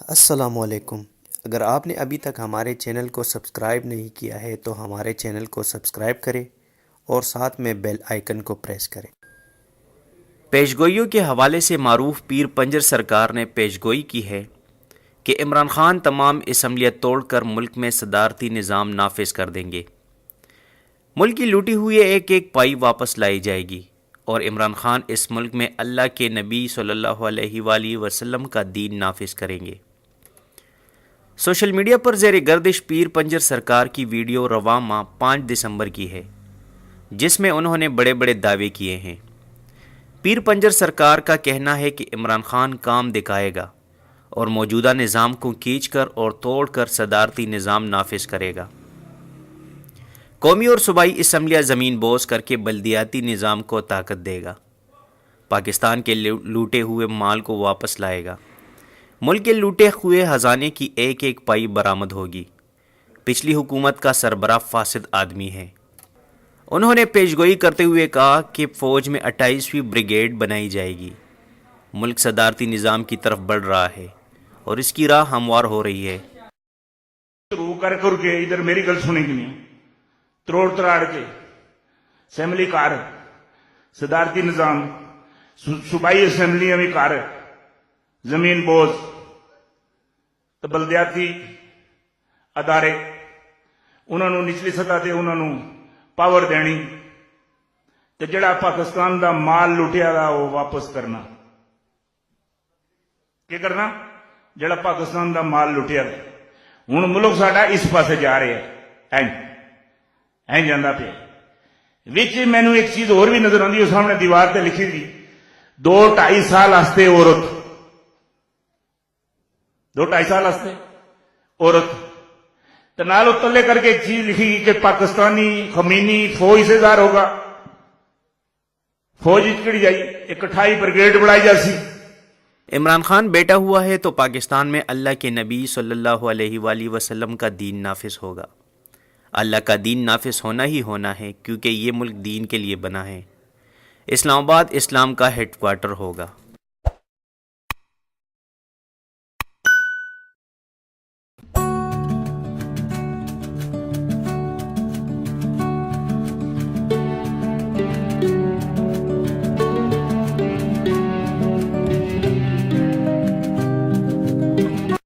السلام علیکم۔ اگر آپ نے ابھی تک ہمارے چینل کو سبسکرائب نہیں کیا ہے تو ہمارے چینل کو سبسکرائب کریں اور ساتھ میں بیل آئیکن کو پریس کریں۔ پیشگوئیوں کے حوالے سے معروف پیر پنجر سرکار نے پیشگوئی کی ہے کہ عمران خان تمام اسمبلیاں توڑ کر ملک میں صدارتی نظام نافذ کر دیں گے۔ ملک کی لوٹی ہوئی ایک ایک پائی واپس لائی جائے گی اور عمران خان اس ملک میں اللہ کے نبی صلی اللہ علیہ وآلہ وسلم کا دین نافذ کریں گے۔ سوشل میڈیا پر زیر گردش پیر پنجر سرکار کی ویڈیو رواں ماہ 5 دسمبر کی ہے، جس میں انہوں نے بڑے بڑے دعوے کیے ہیں۔ پیر پنجر سرکار کا کہنا ہے کہ عمران خان کام دکھائے گا اور موجودہ نظام کو کھینچ کر اور توڑ کر صدارتی نظام نافذ کرے گا۔ قومی اور صوبائی اسمبلیاں زمین بوس کر کے بلدیاتی نظام کو طاقت دے گا، پاکستان کے لوٹے ہوئے مال کو واپس لائے گا، ملک کے لوٹے ہوئے خزانے کی ایک ایک پائی برآمد ہوگی۔ پچھلی حکومت کا سربراہ فاسد آدمی ہے۔ انہوں نے پیشگوئی کرتے ہوئے کہا کہ فوج میں 28ویں بریگیڈ بنائی جائے گی۔ ملک صدارتی نظام کی طرف بڑھ رہا ہے اور اس کی راہ ہموار ہو رہی ہے۔ شروع کر کے ادھر میری گل سنے گی نہیں، تروڑ تراڑ کے اسمبلی کار صدارتی نظام صوبائی اسمبلیاں بھی کار زمین بوز تو بلدیاتی ادارے انہوں نے نچلی سطح تے انہوں نے پاور دینی تے جڑا پاکستان دا مال لٹیا دا وہ واپس کرنا۔ کی کرنا؟ جڑا پاکستان دا مال لٹیا دا ہوں ملک ساڈا اس پاسے جا رہا ہے، این جانا پیا۔ وچ مینو ایک چیز اور بھی نظر آتی، سامنے دیوار تے لکھی تھی 2-2.5 سال واسطے عورت، 2-2.5 سال واسطے عورت تو نال تلے کر کے ایک چیز لکھی کہ پاکستانی خمینی فوج سے ظاہر ہوگا، فوج کڑی جائی 28 بریگیڈ بڑھائی جاسی۔ عمران خان بیٹا ہوا ہے تو پاکستان میں اللہ کے نبی صلی اللہ علیہ وآلہ وسلم کا دین نافذ ہوگا۔ اللہ کا دین نافذ ہونا ہی ہونا ہے، کیونکہ یہ ملک دین کے لیے بنا ہے۔ اسلام آباد اسلام کا ہیڈ کوارٹر ہوگا۔